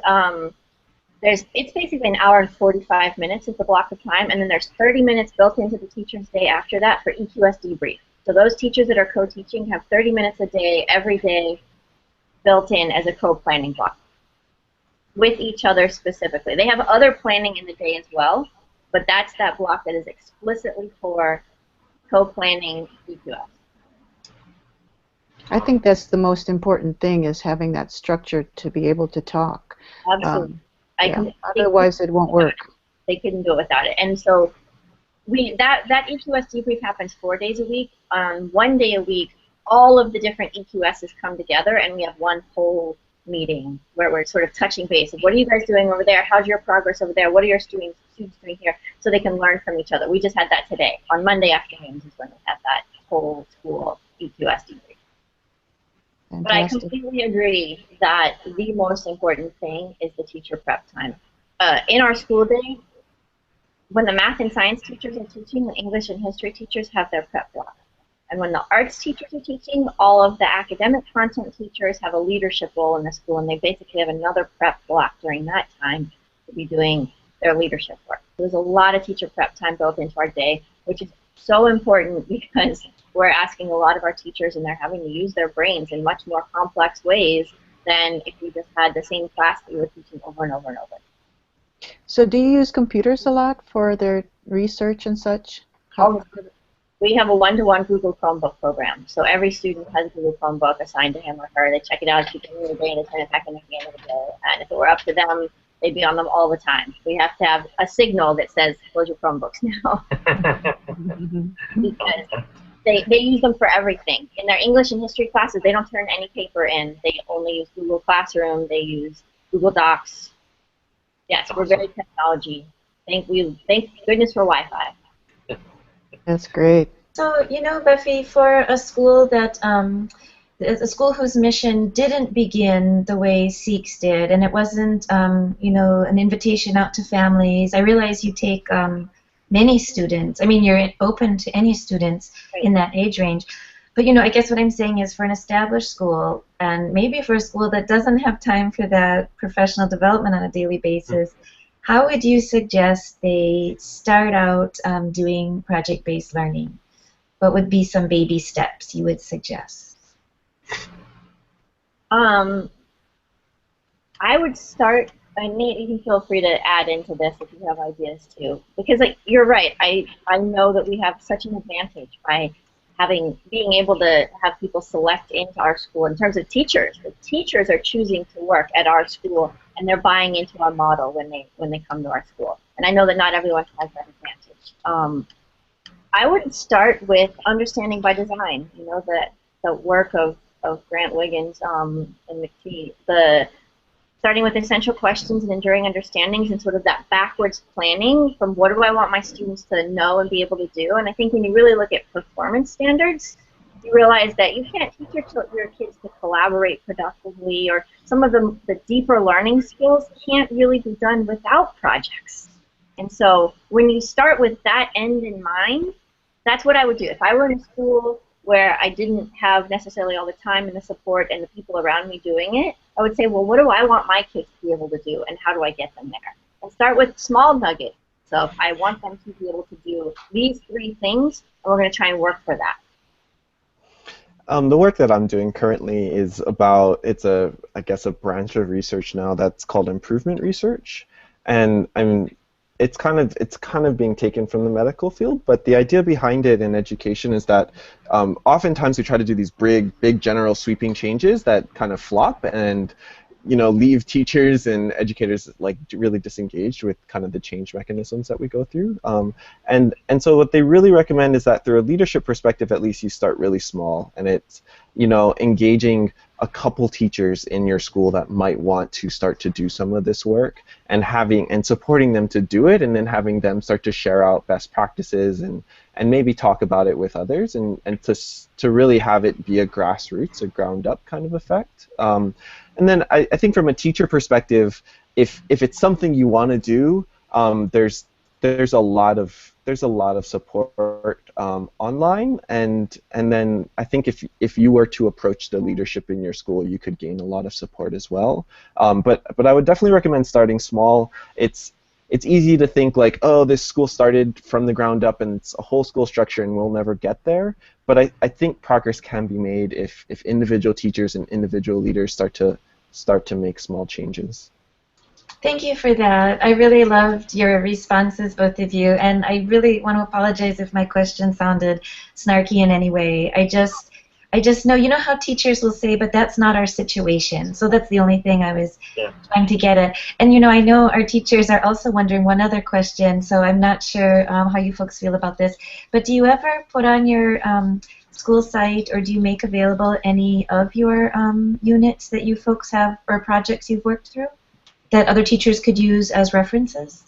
it's basically an hour and 45 minutes is the block of time, and then there's 30 minutes built into the teacher's day after that for EQS debrief. So those teachers that are co-teaching have 30 minutes a day, every day, built in as a co-planning block with each other specifically. They have other planning in the day as well, but that's that block that is explicitly for co-planning EQS. I think that's the most important thing, is having that structure to be able to talk. Absolutely. Otherwise, it won't work. They couldn't do it without it. And so that EQS debrief happens 4 days a week. 1 day a week, all of the different EQSs come together, and we have one whole meeting where we're sort of touching base of what are you guys doing over there? How's your progress over there? What are your students doing here? So they can learn from each other. We just had that today. On Monday afternoons is when we had that whole school EQS debrief. Fantastic. But I completely agree that the most important thing is the teacher prep time. In our school day, when the math and science teachers are teaching, the English and history teachers have their prep block. And when the arts teachers are teaching, all of the academic content teachers have a leadership role in the school, and they basically have another prep block during that time to be doing their leadership work. So there's a lot of teacher prep time built into our day, which is so important because we're asking a lot of our teachers, and they're having to use their brains in much more complex ways than if we just had the same class that we were teaching over and over and over. So do you use computers a lot for their research and such? We have a one-to-one Google Chromebook program. So every student has a Google Chromebook assigned to him or her. They check it out at the beginning of the day and they turn it back in at the end of the day. And if it were up to them, they'd be on them all the time. We have to have a signal that says, close your Chromebooks now. Because they use them for everything. In their English and history classes, they don't turn any paper in. They only use Google Classroom. They use Google Docs. Yes, we're very technology. Thank goodness for Wi-Fi. That's great. So, you know, Buffy, for a school that a school whose mission didn't begin the way Seeks did, and it wasn't, you know, an invitation out to families. I realize you take many students. I mean, you're open to any students in that age range. But, you know, I guess what I'm saying is for an established school, and maybe for a school that doesn't have time for that professional development on a daily basis, how would you suggest they start out doing project-based learning? What would be some baby steps you would suggest? I would start, and Nate, you can feel free to add into this if you have ideas too, because like, you're right. I know that we have such an advantage by being able to have people select into our school in terms of teachers. The teachers are choosing to work at our school, and they're buying into our model when they come to our school. And I know that not everyone has that advantage. I would start with understanding by design. You know, the work of Grant Wiggins and McKee, starting with essential questions and enduring understandings, and sort of that backwards planning from what do I want my students to know and be able to do. And I think when you really look at performance standards, you realize that you can't teach your kids to collaborate productively, or some of the deeper learning skills can't really be done without projects. And so when you start with that end in mind, that's what I would do. If I were in a school where I didn't have necessarily all the time and the support and the people around me doing it, I would say, well, what do I want my kids to be able to do, and how do I get them there? And start with small nuggets. So if I want them to be able to do these 3 things, and we're going to try and work for that. The work that I'm doing currently is about, I guess, a branch of research now that's called improvement research, and it's kind of being taken from the medical field, but the idea behind it in education is that oftentimes we try to do these big general sweeping changes that kind of flop and, you know, leave teachers and educators like really disengaged with kind of the change mechanisms that we go through. And so what they really recommend is that through a leadership perspective, at least you start really small, and it's, you know, engaging a couple teachers in your school that might want to start to do some of this work, and supporting them to do it, and then having them start to share out best practices and maybe talk about it with others, and to really have it be a grassroots, a ground up kind of effect. And then I think from a teacher perspective, if it's something you want to do, there's a lot of support online, and then I think if you were to approach the leadership in your school, you could gain a lot of support as well. But I would definitely recommend starting small. It's easy to think like, oh, this school started from the ground up and it's a whole school structure and we'll never get there. But I think progress can be made if individual teachers and individual leaders start to make small changes. Thank you for that. I really loved your responses, both of you, and I really want to apologize if my question sounded snarky in any way. I just know, you know how teachers will say, but that's not our situation. So that's the only thing I was trying to get at. And you know, I know our teachers are also wondering one other question, so I'm not sure how you folks feel about this, but do you ever put on your school site, or do you make available any of your units that you folks have, or projects you've worked through, that other teachers could use as references?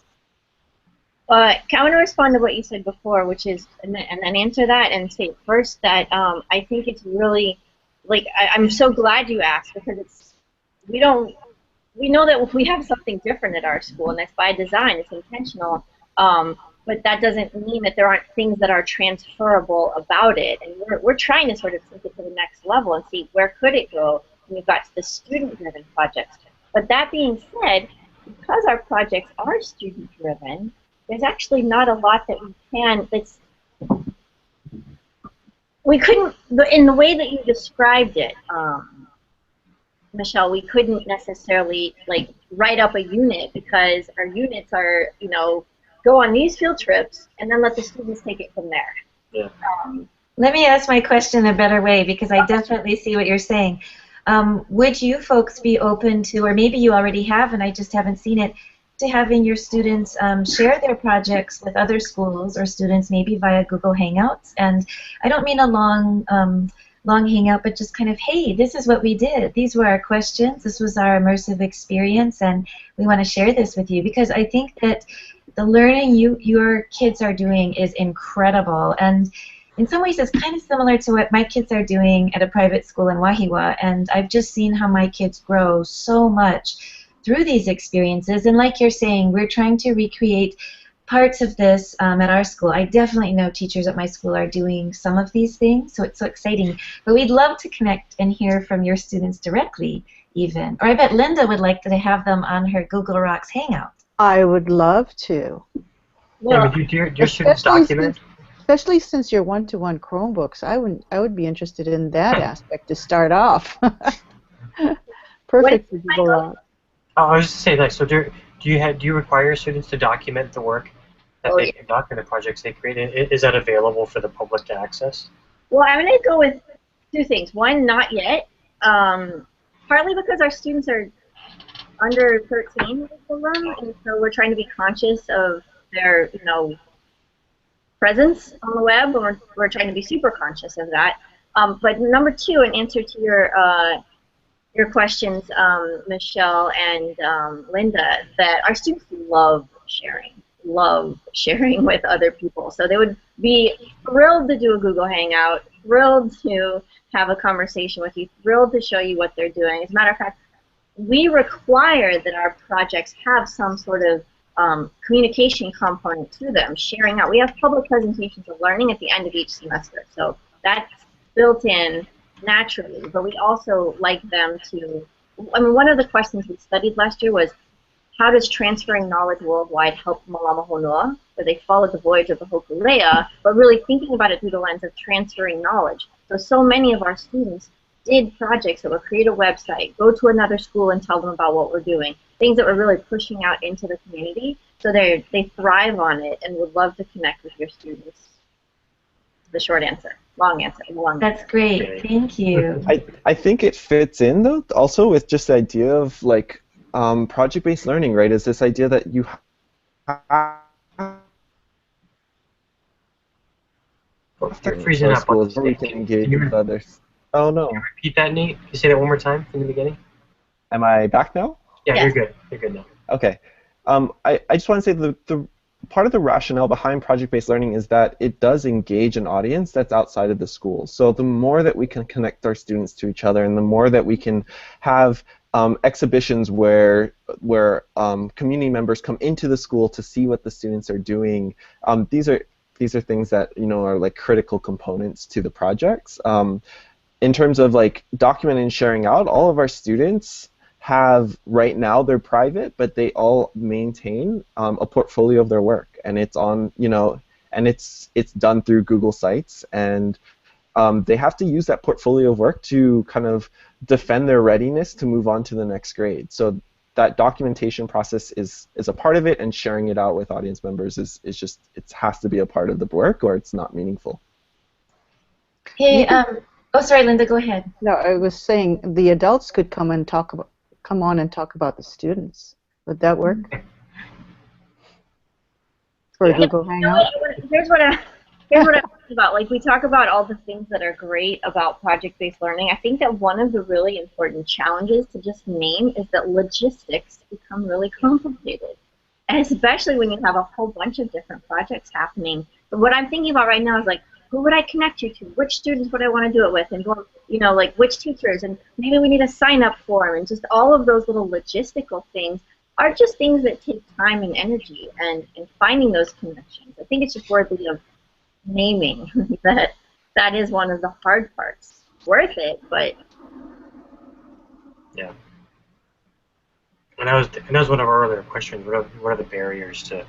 I want to respond to what you said before, which is, and then answer that and say first that I think it's really, like, I'm so glad you asked, because we know that we have something different at our school, and that's by design, it's intentional, but that doesn't mean that there aren't things that are transferable about it, and we're trying to sort of take it to the next level and see where could it go when we've got to the student-driven projects. But that being said, because our projects are student-driven, there's actually not a lot that we couldn't, in the way that you described it, Michelle, we couldn't necessarily like write up a unit, because our units are, you know, go on these field trips and then let the students take it from there. Yeah. Let me ask my question a better way, because I definitely see what you're saying. Would you folks be open to, or maybe you already have and I just haven't seen it, to having your students share their projects with other schools or students, maybe via Google Hangouts. And I don't mean a long hangout, but just kind of, hey, this is what we did. These were our questions. This was our immersive experience, and we want to share this with you, because I think that the learning your kids are doing is incredible. And in some ways, it's kind of similar to what my kids are doing at a private school in Wahiwa, and I've just seen how my kids grow so much through these experiences. And like you're saying, we're trying to recreate parts of this at our school. I definitely know teachers at my school are doing some of these things, so it's so exciting. But we'd love to connect and hear from your students directly, even. Or I bet Linda would like to have them on her Google Rocks Hangout. I would love to. Yeah, but do your students document? Especially since you're one-to-one Chromebooks, I would be interested in that aspect to start off. Perfect for Google Rocks. Oh, I was just saying, like, so do you require your students to document the work that they conduct and the projects they create? Is that available for the public to access? Well, I'm going to go with two things. One, not yet. Partly because our students are under 13 in the room, and so we're trying to be conscious of their, presence on the web, and we're trying to be super conscious of that. But number two, in answer to your questions, Michelle and Linda, that our students love sharing with other people. So they would be thrilled to do a Google Hangout, thrilled to have a conversation with you, thrilled to show you what they're doing. As a matter of fact, we require that our projects have some sort of communication component to them, sharing out. We have public presentations of learning at the end of each semester, so that's built in naturally, but we also like them to, one of the questions we studied last year was, how does transferring knowledge worldwide help Malama Honua, where they followed the voyage of the Hokulea, but really thinking about it through the lens of transferring knowledge. So many of our students did projects that would create a website, go to another school and tell them about what we're doing, things that we're really pushing out into the community, so they thrive on it and would love to connect with your students. The short answer. Long answer. That's great. Thank you. I think it fits in, though, also with just the idea of, like, project-based learning, right, is this idea that you have You're freezing up. schools where we can engage with others. Oh, no. Can you repeat that, Nate? Can you say that one more time from the beginning? Am I back now? Yeah, Yes. you're good. You're good now. Okay. I just want to say the part of the rationale behind project-based learning is that it does engage an audience that's outside of the school. So the more that we can connect our students to each other, and the more that we can have exhibitions where community members come into the school to see what the students are doing, these are things that are like critical components to the projects. In terms of like documenting and sharing out, all of our students have, right now they're private, but they all maintain a portfolio of their work, and it's on, and it's done through Google Sites, and they have to use that portfolio of work to kind of defend their readiness to move on to the next grade. So that documentation process is a part of it, and sharing it out with audience members is just, it has to be a part of the work, or it's not meaningful. Hey, oh, sorry, Linda, go ahead. No, I was saying the adults could come on and talk about the students. Would that work? For a Google Hangout? Here's what I'm talking about. Like, we talk about all the things that are great about project-based learning. I think that one of the really important challenges to just name is that logistics become really complicated. And especially when you have a whole bunch of different projects happening. But what I'm thinking about right now is, like, who would I connect you to? Which students would I want to do it with? And, like, which teachers? And maybe we need a sign-up form. And just all of those little logistical things are just things that take time and energy, and finding those connections. I think it's just worthy of naming that is one of the hard parts. Worth it, but... Yeah. And that was one of our earlier questions. What are the barriers to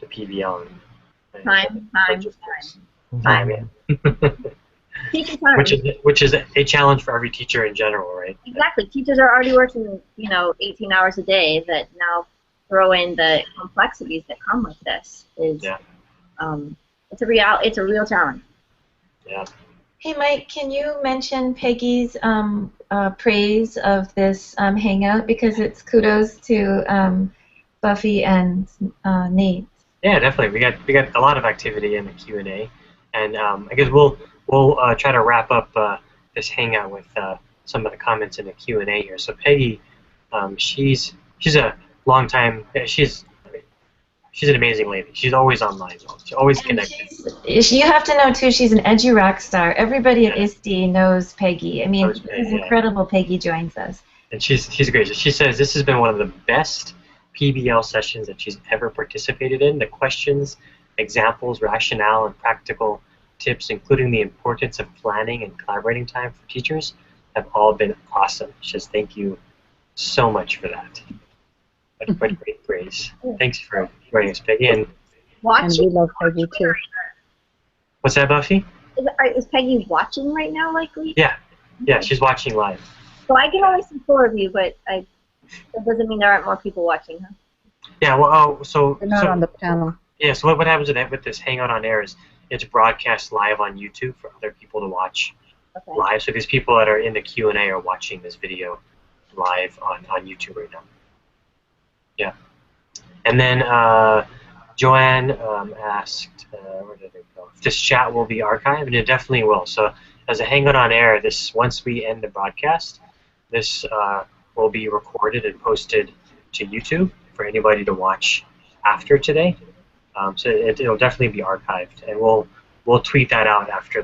PBL? Time. Teaching time. Which is a challenge for every teacher in general, right? Exactly. Teachers are already working, 18 hours a day. That now throw in the complexities that come with this is, it's a real challenge. Yeah. Hey, Mike, can you mention Peggy's praise of this Hangout, because it's kudos to Buffy and Nate. Yeah, definitely. We got a lot of activity in the Q&A, and I guess we'll try to wrap up this hangout with some of the comments in the Q&A here. So Peggy, she's a long time. She's an amazing lady. She's always online. She's always connected. You have to know too. She's an edgy rock star. Everybody at ISTE knows Peggy. I mean, Knows Peggy, it's yeah. incredible. Peggy joins us. And she's great. She says this has been one of the best PBL sessions that she's ever participated in. The questions, examples, rationale, and practical tips, including the importance of planning and collaborating time for teachers, have all been awesome. She says thank you so much for that. What great praise. Thanks for joining us, Peggy. And And Watching? we love Peggy too. what's that, Buffy? Is Peggy watching right now, likely? Yeah, she's watching live. So I can only see 4 of you, but that doesn't mean there aren't more people watching, huh? Yeah, well, They're not on the panel. Yeah, so what happens with this Hangout on Air is it's broadcast live on YouTube for other people to watch Okay. live. So these people that are in the Q&A are watching this video live on YouTube right now. Yeah. And then Joanne asked, where did it go? If this chat will be archived, and it definitely will. So as a Hangout on Air, once we end the broadcast, this will be recorded and posted to YouTube for anybody to watch after today. So it'll definitely be archived, and we'll tweet that out after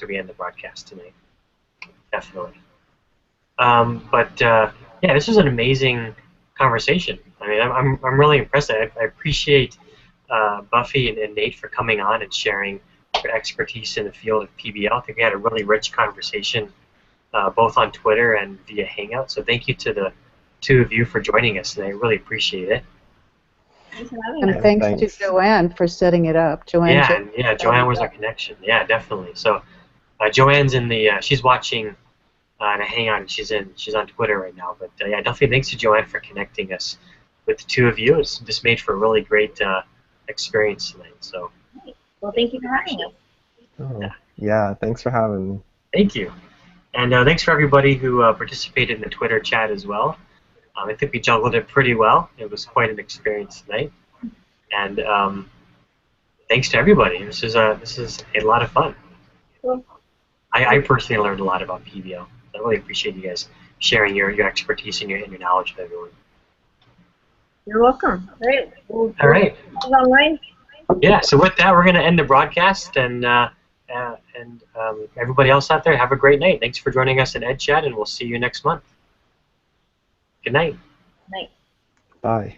we end the broadcast tonight. Definitely. Yeah, this was an amazing conversation. I mean, I'm really impressed. I appreciate Buffy and Nate for coming on and sharing their expertise in the field of PBL. I think we had a really rich conversation, both on Twitter and via Hangout. So thank you to the 2 of you for joining us, and I really appreciate it. Thanks for having And us. thanks to Joanne for setting it up. Joanne. Joanne was our connection. Yeah, definitely. So Joanne's in the she's watching in a Hangout, and she's on Twitter right now. But yeah, definitely thanks to Joanne for connecting us with the 2 of you. It's just made for a really great experience tonight. So Well, thank you for having us. Oh, yeah, thanks for having me. thank you, and thanks for everybody who participated in the Twitter chat as well. I think we juggled it pretty well. It was quite an experience tonight, and thanks to everybody. This is a lot of fun. Cool. I personally learned a lot about PBL. I really appreciate you guys sharing your expertise and your knowledge with everyone. You're welcome. Great. All right. Online. Yeah. So with that, we're going to end the broadcast, and everybody else out there, have a great night. Thanks for joining us in Ed Chat, and we'll see you next month. Good night. Night. Bye.